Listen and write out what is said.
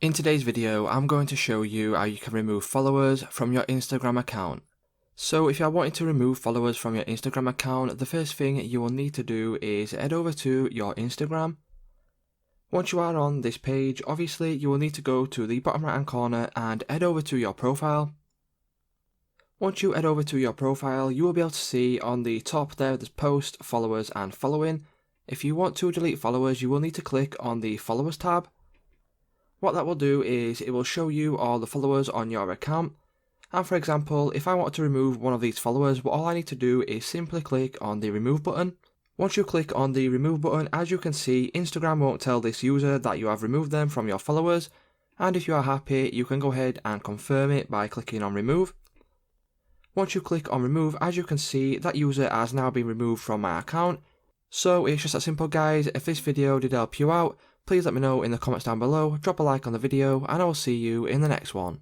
In today's video, I'm going to show you how you can remove followers from your Instagram account. So if you're wanting to remove followers from your Instagram account, the first thing you will need to do is head over to your Instagram. Once you are on this page, obviously you will need to go to the bottom right hand corner and head over to your profile. Once you head over to your profile, you will be able to see on the top there's post, followers and following. If you want to delete followers, you will need to click on the followers tab. What that will do is it will show you all the followers on your account. And for example, if I want to remove one of these followers, all I need to do is simply click on the remove button. Once you click on the remove button, as you can see, Instagram won't tell this user that you have removed them from your followers. And if you are happy, you can go ahead and confirm it by clicking on remove. Once you click on remove, as you can see, that user has now been removed from my account. So it's just that simple, guys. If this video did help you out, please let me know in the comments down below, drop a like on the video, and I will see you in the next one.